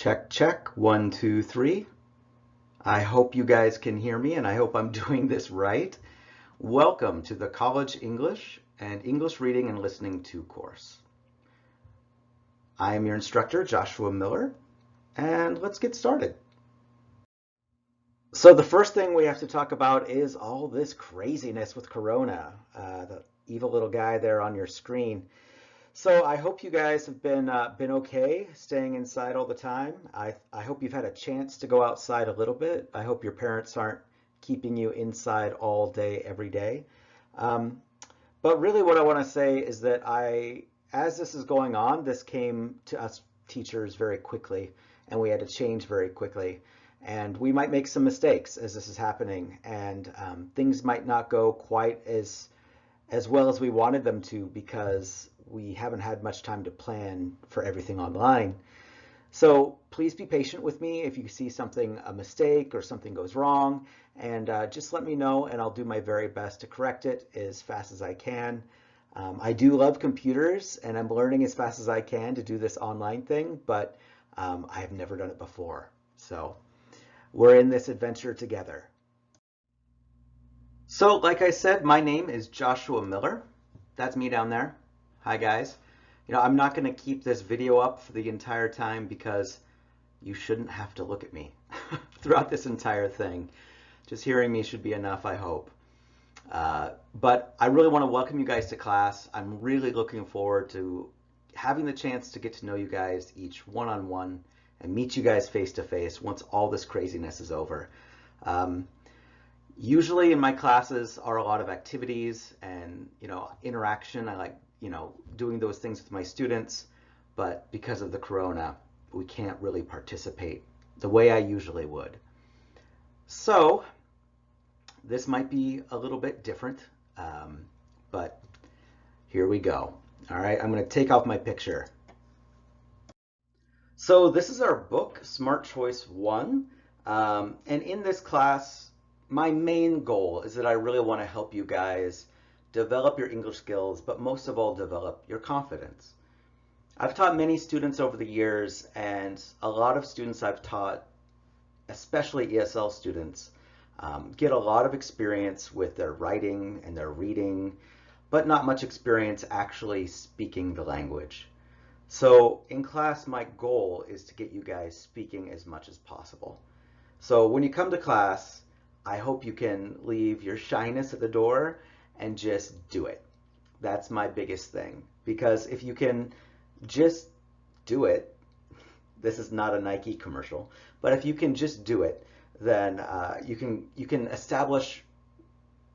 Check, check, one, two, three. I hope you guys can hear me and I hope I'm doing this right. Welcome to the College English and English Reading and Listening 2 course. I am your instructor, Joshua Miller, and let's get started. So the first thing we have to talk about is all this craziness with Corona, the evil little guy there on your screen. So I hope you guys have been okay staying inside all the time. I hope you've had a chance to go outside a little bit. I hope your parents aren't keeping you inside all day, every day. Um, but really what I want to say is that as this is going on, this came to us teachers very quickly, and we had to change very quickly. And we might make some mistakes as this is happening, and things might not go quite as well as we wanted them to because we haven't had much time to plan for everything online. So please be patient with me if you see something, a mistake or something goes wrong, and just let me know and I'll do my very best to correct it as fast as I can. I do love computers and I'm learning as fast as I can to do this online thing, but I have never done it before. So we're in this adventure together. So like I said, my name is Joshua Miller. That's me down there. Hi guys. I'm not going to keep this video up for the entire time because you shouldn't have to look at me throughout this entire thing. Just hearing me should be enough, I hope. But I really want to welcome you guys to class. I'm really looking forward to having the chance to get to know you guys each one-on-one and meet you guys face-to-face once all this craziness is over. Usually in my classes are a lot of activities and interaction. I like doing those things with my students, but because of the corona, we can't really participate the way I usually would. So this might be a little bit different, but here we go. All right, I'm going to take off my picture. So this is our book, Smart Choice 1, and in this class, my main goal is that I really want to help you guys develop your English skills, but most of all, develop your confidence. I've taught many students over the years, and a lot of students I've taught, especially ESL students, get a lot of experience with their writing and their reading, but not much experience actually speaking the language. So in class, my goal is to get you guys speaking as much as possible. So when you come to class, I hope you can leave your shyness at the door and just do it. That's my biggest thing. Because if you can just do it, this is not a Nike commercial, but if you can just do it, then you can establish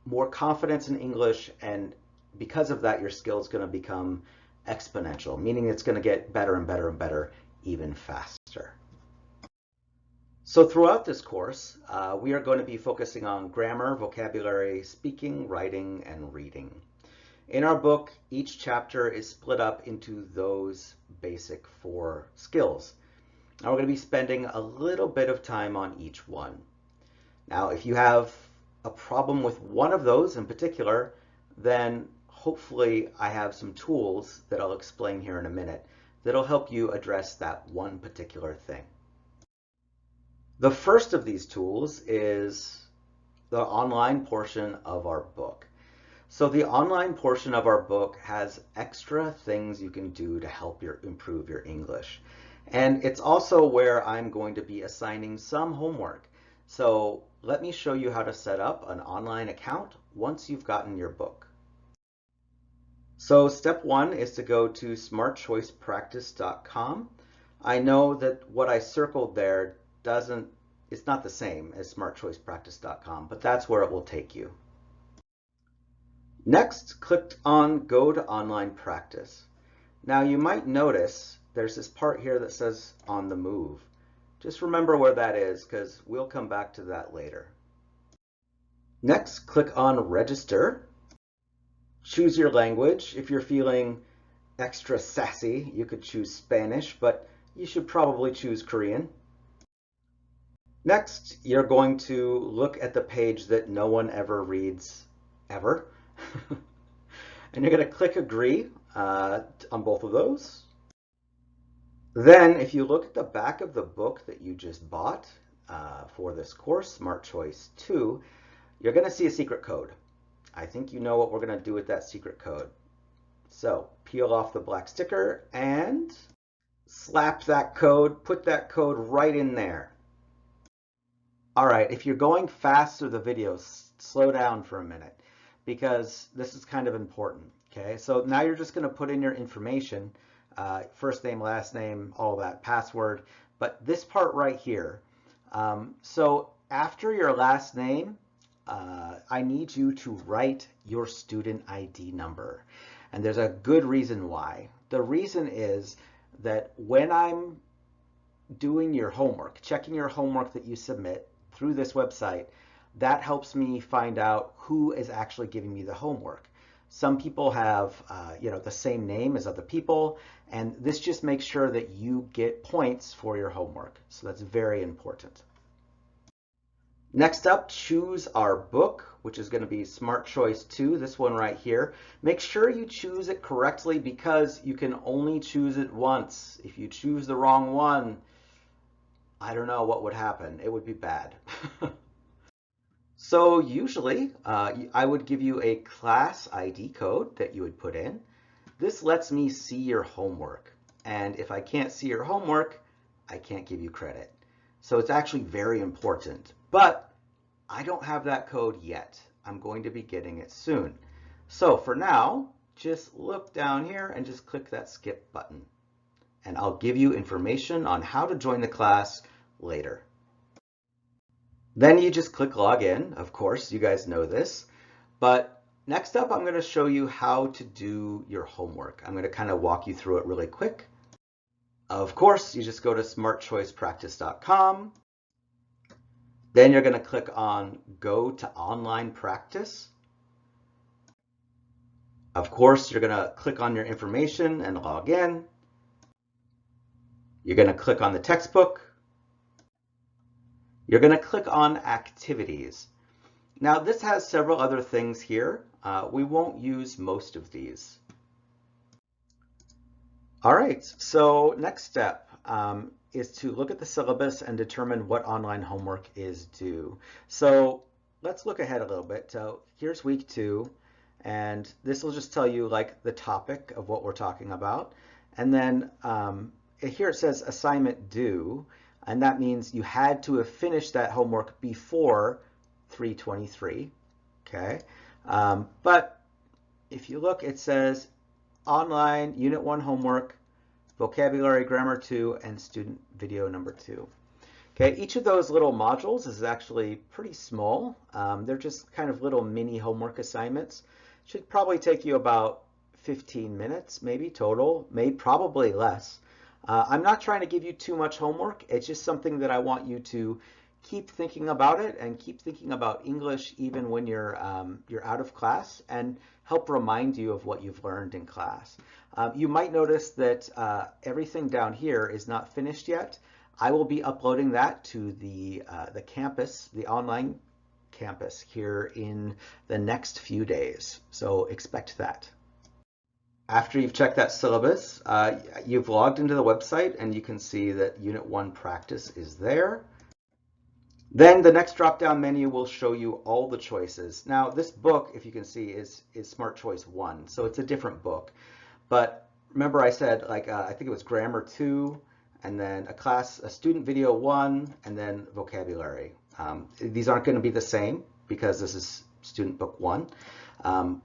more confidence in English, and because of that, your skill is going to become exponential, meaning it's going to get better and better and better even faster. So throughout this course, we are going to be focusing on grammar, vocabulary, speaking, writing, and reading. In our book, each chapter is split up into those basic 4 skills. Now we're going to be spending a little bit of time on each one. Now, if you have a problem with one of those in particular, then hopefully I have some tools that I'll explain here in a minute that'll help you address that one particular thing. The first of these tools is the online portion of our book. So the online portion of our book has extra things you can do to help improve your English. And it's also where I'm going to be assigning some homework. So let me show you how to set up an online account once you've gotten your book. So step 1 is to go to smartchoicepractice.com. I know that what I circled there it's not the same as smartchoicepractice.com, but that's where it will take you. Next, click on Go to Online Practice. Now you might notice there's this part here that says On the Move. Just remember where that is because we'll come back to that later. Next, click on Register. Choose your language. If you're feeling extra sassy, you could choose Spanish, but you should probably choose Korean. Next, you're going to look at the page that no one ever reads, ever. And you're going to click Agree on both of those. Then if you look at the back of the book that you just bought for this course, Smart Choice 2, you're going to see a secret code. I think you know what we're going to do with that secret code. So peel off the black sticker and slap that code, put that code right in there. All right, if you're going fast through the video, slow down for a minute because this is kind of important, okay? So now you're just gonna put in your information, first name, last name, all that, password, but this part right here. So after your last name, I need you to write your student ID number. And there's a good reason why. The reason is that when I'm doing your homework, checking your homework that you submit through this website, that helps me find out who is actually giving me the homework. Some people have, the same name as other people, and this just makes sure that you get points for your homework. So that's very important. Next up, choose our book, which is going to be Smart Choice 2, this one right here. Make sure you choose it correctly because you can only choose it once. If you choose the wrong one, I don't know what would happen. It would be bad. So usually I would give you a class ID code that you would put in. This lets me see your homework. And if I can't see your homework, I can't give you credit. So it's actually very important. But I don't have that code yet. I'm going to be getting it soon. So for now, just look down here and just click that skip button. And I'll give you information on how to join the class later. Then you just click login. Of course, you guys know this. But next up, I'm going to show you how to do your homework. I'm going to kind of walk you through it really quick. Of course, you just go to smartchoicepractice.com. Then you're going to click on Go to Online Practice. Of course, you're going to click on your information and log in. You're going to click on the textbook. You're going to click on Activities. Now, this has several other things here. We won't use most of these. All right, so next step is to look at the syllabus and determine what online homework is due. So let's look ahead a little bit. So here's week 2, and this will just tell you like the topic of what we're talking about. And then here it says assignment due, and that means you had to have finished that homework before 3/23, okay? But if you look, it says online Unit 1 homework, vocabulary, grammar 2, and student video number 2. Okay, each of those little modules is actually pretty small. They're just kind of little mini homework assignments. Should probably take you about 15 minutes, maybe total, probably less. I'm not trying to give you too much homework. It's just something that I want you to keep thinking about it and keep thinking about English even when you're out of class, and help remind you of what you've learned in class. You might notice that everything down here is not finished yet. I will be uploading that to the campus, the online campus here in the next few days. So expect that. After you've checked that syllabus, you've logged into the website and you can see that Unit 1 practice is there. Then the next drop-down menu will show you all the choices. Now this book, if you can see, is Smart Choice 1, so it's a different book. But remember I said I think it was Grammar 2, and then a Student Video 1, and then Vocabulary. These aren't going to be the same because this is Student Book 1.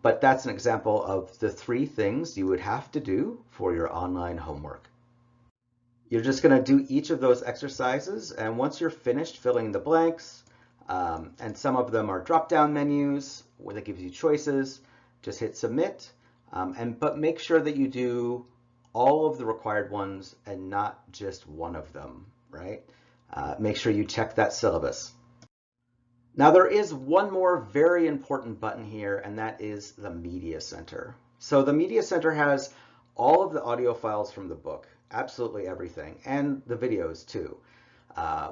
But that's an example of the 3 things you would have to do for your online homework. You're just going to do each of those exercises, and once you're finished filling the blanks, and some of them are drop-down menus where that gives you choices, just hit submit, but make sure that you do all of the required ones and not just one of them, right? Make sure you check that syllabus. Now there is one more very important button here, and that is the Media Center. So the Media Center has all of the audio files from the book, absolutely everything, and the videos too,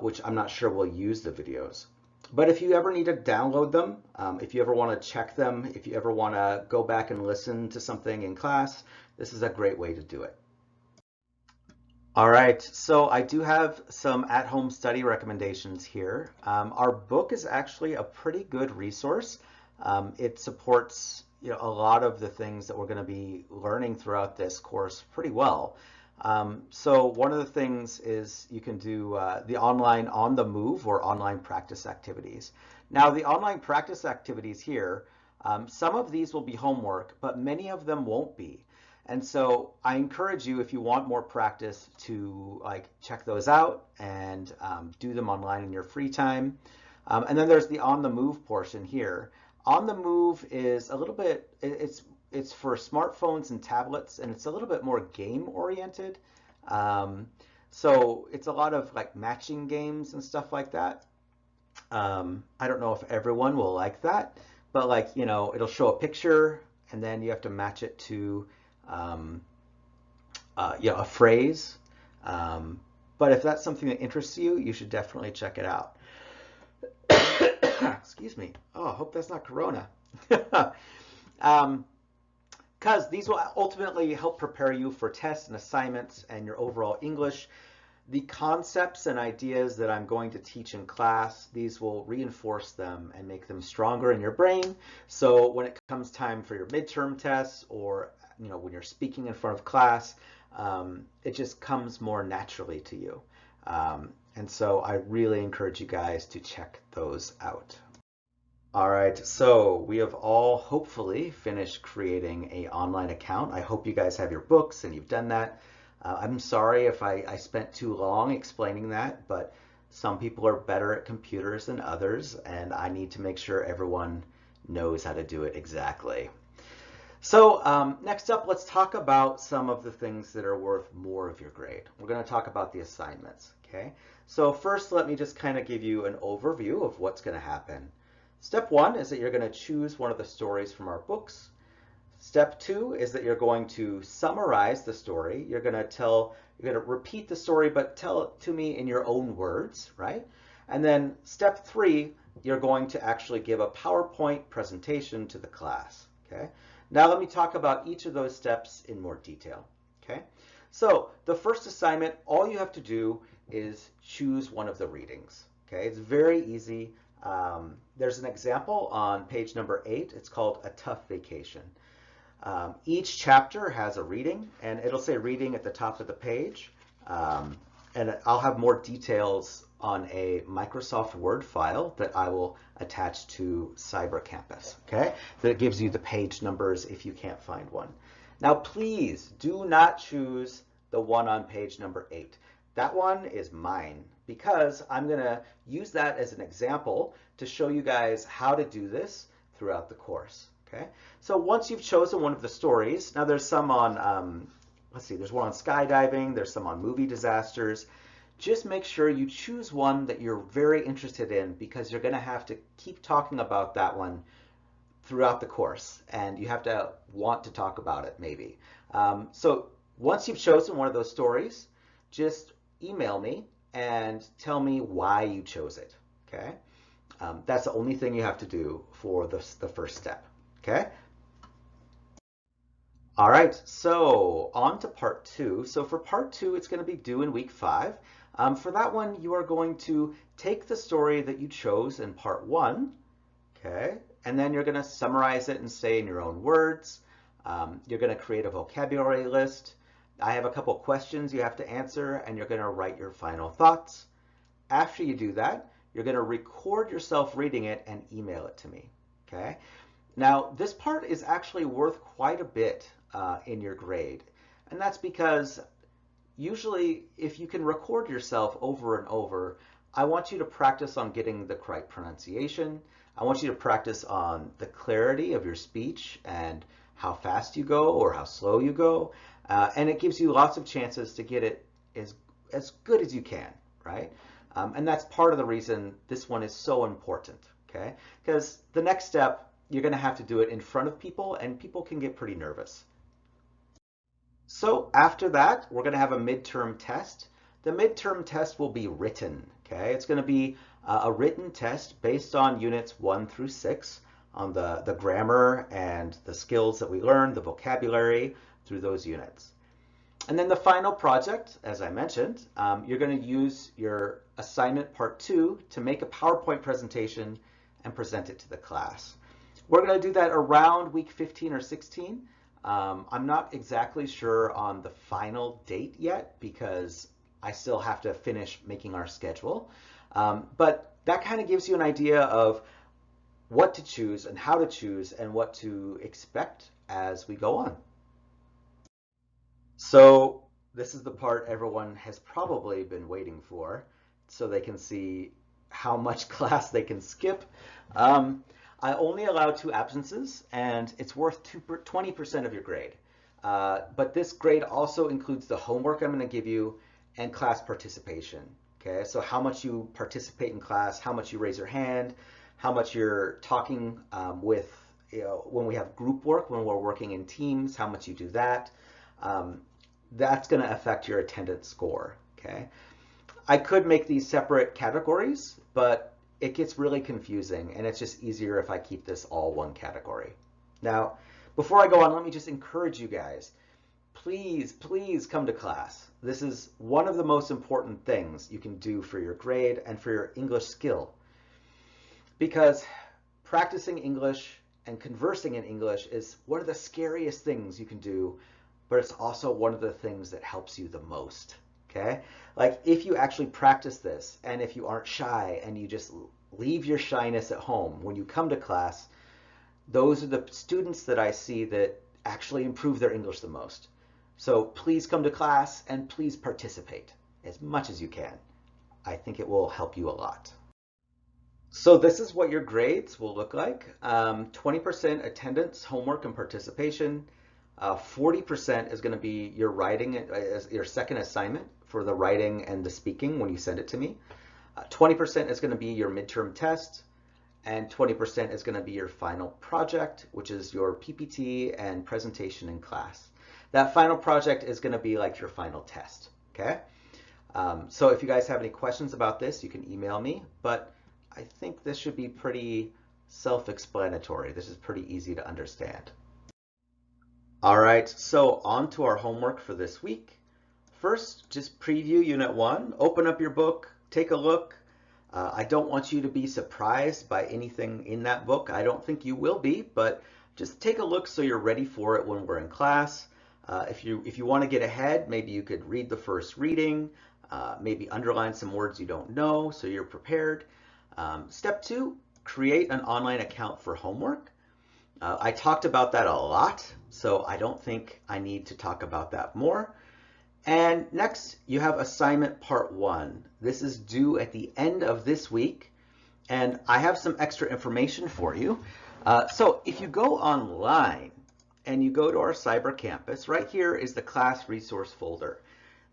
which I'm not sure we'll use the videos. But if you ever need to download them, if you ever want to check them, if you ever want to go back and listen to something in class, this is a great way to do it. All right, so I do have some at-home study recommendations here. Our book is actually a pretty good resource. It supports, a lot of the things that we're going to be learning throughout this course pretty well. So one of the things is you can do the online on the move or online practice activities. Now, the online practice activities here, some of these will be homework, but many of them won't be. And so I encourage you, if you want more practice, to check those out and do them online in your free time. And then there's the on the move portion here. On the move is a little bit, it's for smartphones and tablets, and it's a little bit more game oriented. So it's a lot of matching games and stuff like that. I don't know if everyone will like that, but it'll show a picture and then you have to match it to a phrase. But if that's something that interests you, you should definitely check it out. Excuse me. Oh, I hope that's not Corona. Because these will ultimately help prepare you for tests and assignments and your overall English. The concepts and ideas that I'm going to teach in class, these will reinforce them and make them stronger in your brain. So when it comes time for your midterm tests or when you're speaking in front of class, it just comes more naturally to you. And so I really encourage you guys to check those out. All right, so we have all hopefully finished creating an online account. I hope you guys have your books and you've done that. I'm sorry if I spent too long explaining that, but some people are better at computers than others, and I need to make sure everyone knows how to do it exactly. So next up, let's talk about some of the things that are worth more of your grade. We're going to talk about the assignments, okay? So first, let me just kind of give you an overview of what's going to happen. Step one is that you're going to choose one of the stories from our books. Step two is that you're going to summarize the story. You're going to repeat the story, but tell it to me in your own words, right? And then step three, you're going to actually give a PowerPoint presentation to the class, okay? Now let me talk about each of those steps in more detail, okay? So the first assignment, all you have to do is choose one of the readings, okay? It's very easy. There's an example on page number 8. It's called A Tough Vacation. Each chapter has a reading, and it'll say reading at the top of the page. And I'll have more details on a Microsoft Word file that I will attach to CyberCampus, okay? That gives you the page numbers if you can't find one. Now, please do not choose the one on page number 8. That one is mine because I'm gonna use that as an example to show you guys how to do this throughout the course. Okay, so once you've chosen one of the stories, now there's some on, let's see, there's one on skydiving, there's some on movie disasters. Just make sure you choose one that you're very interested in because you're going to have to keep talking about that one throughout the course, and you have to want to talk about it maybe. So once you've chosen one of those stories, just email me and tell me why you chose it, okay? That's the only thing you have to do for the first step. Okay. All right, so on to part 2. So for part 2, it's going to be due in week 5. For that one, you are going to take the story that you chose in part 1, okay, and then you're going to summarize it and say in your own words. You're going to create a vocabulary list. I have a couple questions you have to answer, and you're going to write your final thoughts. After you do that, you're going to record yourself reading it and email it to me, okay? Now, this part is actually worth quite a bit in your grade, and that's because usually if you can record yourself over and over, I want you to practice on getting the correct pronunciation. I want you to practice on the clarity of your speech and how fast you go or how slow you go, and it gives you lots of chances to get it as good as you can, right? And that's part of the reason this one is so important, okay? Because the next step, you're going to have to do it in front of people, and people can get pretty nervous. So after that, we're going to have a midterm test. The midterm test will be written, okay? It's going to be a written test based on units 1 through 6 on the grammar and the skills that we learned, the vocabulary through those units. And then the final project, as I mentioned, you're going to use your assignment part 2 to make a PowerPoint presentation and present it to the class. We're going to do that around week 15 or 16. I'm not exactly sure on the final date yet because I still have to finish making our schedule. But that kind of gives you an idea of what to choose and how to choose and what to expect as we go on. So this is the part everyone has probably been waiting for, so they can see how much class they can skip. I only allow 2 absences, and it's worth 20% of your grade. But this grade also includes the homework I'm going to give you and class participation. Okay, so how much you participate in class, how much you raise your hand, how much you're talking with, when we have group work, when we're working in teams, how much you do that. That's going to affect your attendance score. Okay, I could make these separate categories, but it gets really confusing, and it's just easier if I keep this all one category. Now, before I go on, let me just encourage you guys. Please, please come to class. This is one of the most important things you can do for your grade and for your English skill. Because practicing English and conversing in English is one of the scariest things you can do, but it's also one of the things that helps you the most. Okay? Like if you actually practice this, and if you aren't shy and you just leave your shyness at home when you come to class, those are the students that I see that actually improve their English the most. So please come to class and please participate as much as you can. I think it will help you a lot. So this is what your grades will look like. 20% attendance, homework, and participation. 40% is going to be your writing as your second assignment for the writing and the speaking when you send it to me. 20% is going to be your midterm test, and 20% is going to be your final project, which is your PPT and presentation in class. That final project is going to be like your final test, okay? So if you guys have any questions about this, you can email me, but I think this should be pretty self-explanatory. This is pretty easy to understand. All right, so on to our homework for this week. First, just preview Unit 1. Open up your book, take a look. I don't want you to be surprised by anything in that book. I don't think you will be, but just take a look so you're ready for it when we're in class. If you want to get ahead, maybe you could read the first reading, maybe underline some words you don't know so you're prepared. Step 2, create an online account for homework. I talked about that a lot, so I don't think I need to talk about that more. And next, you have assignment part 1. This is due at the end of this week, and I have some extra information for you. So if you go online and you go to our cyber campus, right here is the class resource folder.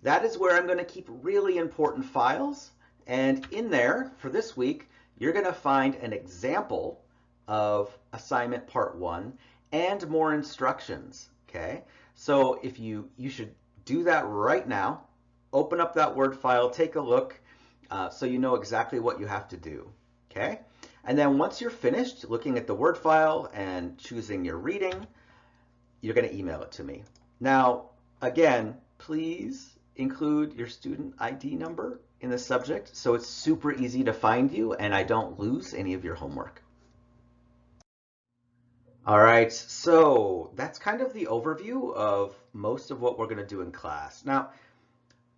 That is where I'm going to keep really important files, and in there for this week, you're going to find an example of assignment part 1 and more instructions. Okay, so if you should do that right now. Open up that Word file, take a look, so you know exactly what you have to do. Okay, and then once you're finished looking at the Word file and choosing your reading, you're going to email it to me. Now, again, please include your student ID number in the subject so it's super easy to find you and I don't lose any of your homework. All right, so that's kind of the overview of most of what we're going to do in class. Now,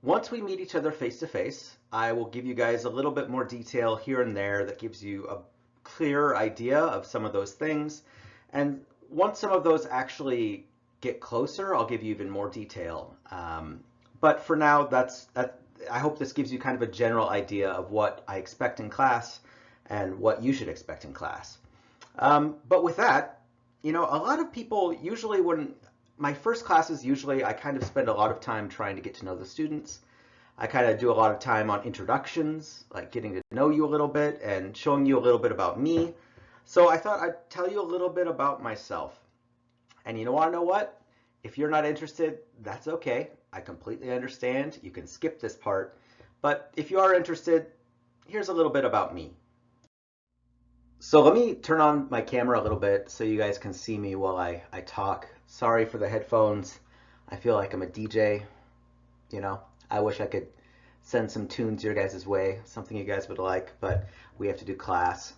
once we meet each other face to face, I will give you guys a little bit more detail here and there that gives you a clearer idea of some of those things. And once some of those actually get closer, I'll give you even more detail. But for now, I hope this gives you kind of a general idea of what I expect in class and what you should expect in class. But with that, you know, a lot of people usually when my first classes, usually I kind of spend a lot of time trying to get to know the students. I kind of do a lot of time on introductions, like getting to know you a little bit and showing you a little bit about me. So I thought I'd tell you a little bit about myself. And you want to know what? If you're not interested, that's okay. I completely understand. You can skip this part. But if you are interested, here's a little bit about me. So let me turn on my camera a little bit so you guys can see me while I talk. Sorry for the headphones. I feel like I'm a DJ. You know, I wish I could send some tunes your guys' way, something you guys would like, but we have to do class.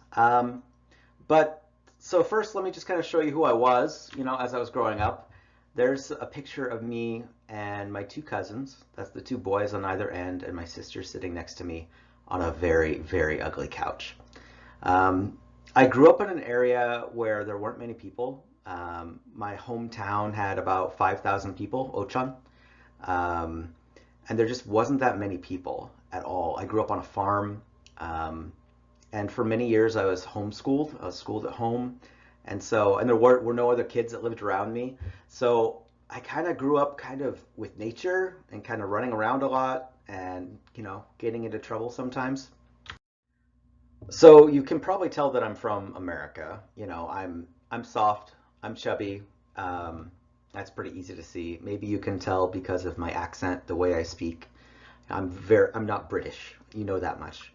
But so first, let me just kind of show you who I was, as I was growing up. There's a picture of me and my two cousins. That's the two boys on either end, and my sister sitting next to me on a very, very ugly couch. Um, I grew up in an area where there weren't many people. My hometown had about 5,000 people, Ochan. Um, and there just wasn't that many people at all. I grew up on a farm, and for many years I was homeschooled. I was schooled at home, and there were no other kids that lived around me. So I kind of grew up kind of with nature and kind of running around a lot, and getting into trouble sometimes. So you can probably tell that I'm from America. I'm soft, I'm chubby. Um, that's pretty easy to see. Maybe you can tell because of my accent, the way I speak. I'm not British. You know that much.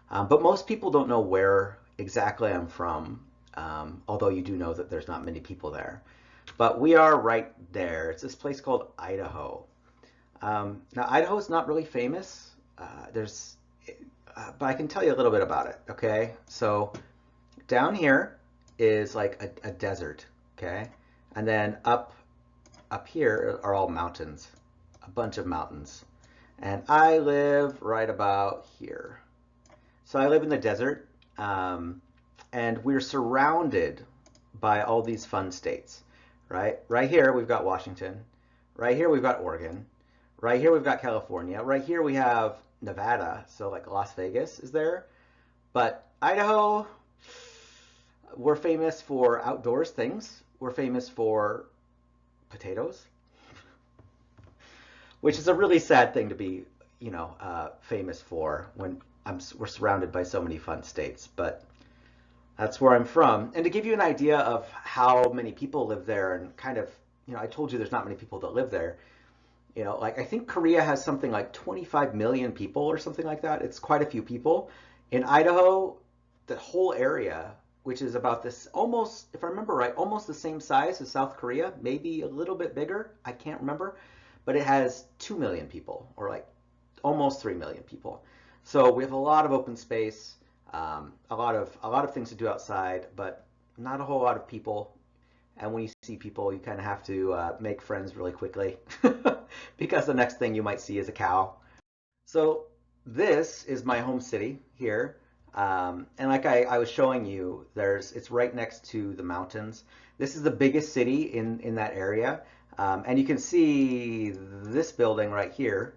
But most people don't know where exactly I'm from. Although you do know that there's not many people there. But we are right there. It's this place called Idaho. Now Idaho is not really famous. But I can tell you a little bit about it. Okay, so down here is like a desert. Okay, and then up here are all mountains, a bunch of mountains. And I live right about here. So I live in the desert, and we're surrounded by all these fun states, right? Right here we've got Washington. Right here we've got Oregon. Right here we've got California. Right here we have Nevada, so like Las Vegas is there. But Idaho, we're famous for outdoors things. We're famous for potatoes, which is a really sad thing to be, famous for when we're surrounded by so many fun states. But that's where I'm from. And to give you an idea of how many people live there, and kind of, I told you there's not many people that live there. Like I think Korea has something like 25 million people or something like that. It's quite a few people. In Idaho, the whole area, which is about this almost, if I remember right, almost the same size as South Korea, maybe a little bit bigger. I can't remember, but it has 2 million people, or like almost 3 million people. So we have a lot of open space, a lot of things to do outside, but not a whole lot of people. And when you see people, you kind of have to make friends really quickly because the next thing you might see is a cow. So this is my home city here. And like I was showing you, it's right next to the mountains. This is the biggest city in that area. And you can see this building right here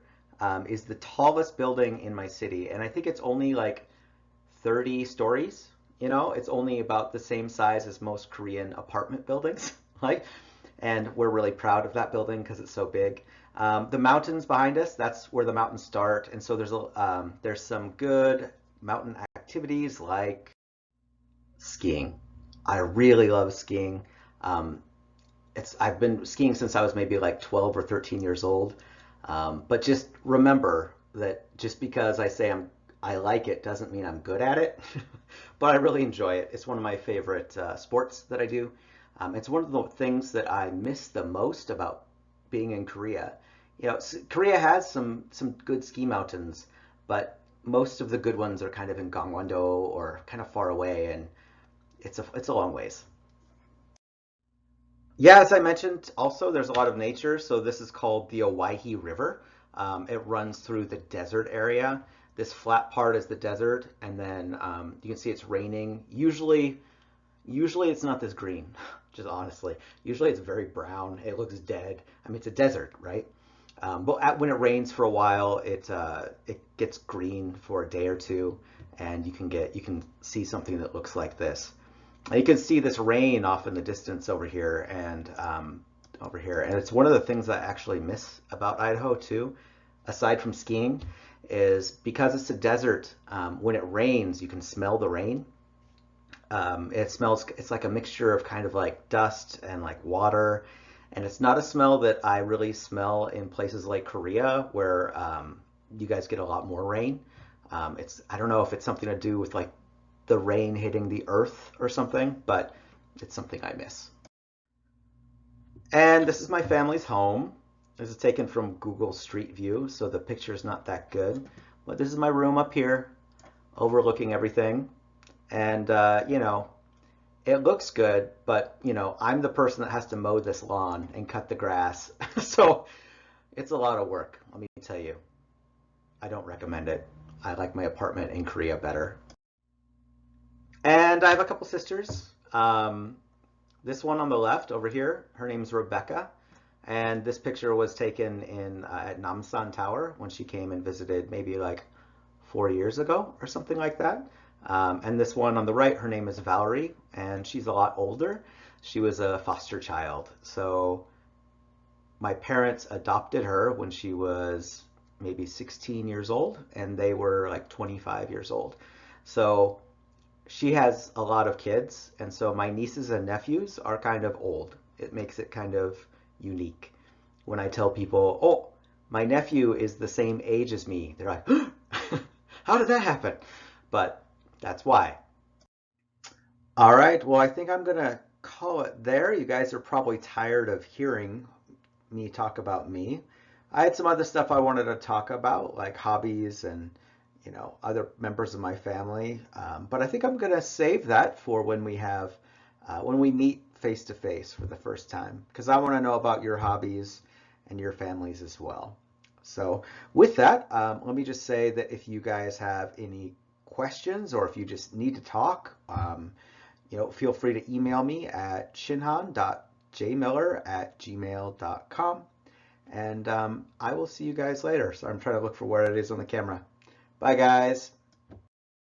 is the tallest building in my city. And I think it's only like 30 stories. It's only about the same size as most Korean apartment buildings. like, and we're really proud of that building because it's so big. The mountains behind us, that's where the mountains start. And so there's some good mountain activities like skiing. I really love skiing. Um, I've been skiing since I was maybe like 12 or 13 years old. But just remember that just because I like it doesn't mean I'm good at it, but I really enjoy it. It's one of my favorite sports that I do. It's one of the things that I miss the most about being in Korea. Korea has some good ski mountains, but most of the good ones are kind of in Gangwon-do or kind of far away, and it's a long ways. Yeah, as I mentioned, also there's a lot of nature. So this is called the Owyhee River. It runs through the desert area. This flat part is the desert, and then you can see it's raining. Usually it's not this green, just honestly. Usually it's very brown. It looks dead. I mean, it's a desert, right? When it rains for a while, it gets green for a day or two, and you can see something that looks like this. And you can see this rain off in the distance over here, and it's one of the things I actually miss about Idaho too, aside from skiing, is because it's a desert. When it rains, you can smell the rain. It's like a mixture of kind of like dust and like water, and it's not a smell that I really smell in places like Korea where you guys get a lot more rain. I don't know if it's something to do with like the rain hitting the earth or something, but it's something I miss. And this is my family's home. This is taken from Google Street View, so the picture's not that good. But this is my room up here, overlooking everything. And, you know, it looks good, but, you know, I'm the person that has to mow this lawn and cut the grass. So it's a lot of work, let me tell you. I don't recommend it. I like my apartment in Korea better. And I have a couple sisters. This one on the left over here, her name's Rebecca. And this picture was taken in at Namsan Tower when she came and visited maybe like 4 years ago or something like that. And this one on the right, her name is Valerie, and she's a lot older. She was a foster child. So my parents adopted her when she was maybe 16 years old, and they were like 25 years old. So she has a lot of kids, and so my nieces and nephews are kind of old. It makes it kind of unique. When I tell people, oh, my nephew is the same age as me, they're like, how did that happen? But that's why. All right, well, I think I'm gonna call it there. You guys are probably tired of hearing me talk about me. I had some other stuff I wanted to talk about, like hobbies and, you know, other members of my family. But I think I'm gonna save that for when we meet face to face for the first time, because I want to know about your hobbies and your families as well. So with that, let me just say that if you guys have any questions or if you just need to talk, you know, feel free to email me at shinhan.jmiller@gmail.com. And I will see you guys later. So I'm trying to look for where it is on the camera. Bye, guys.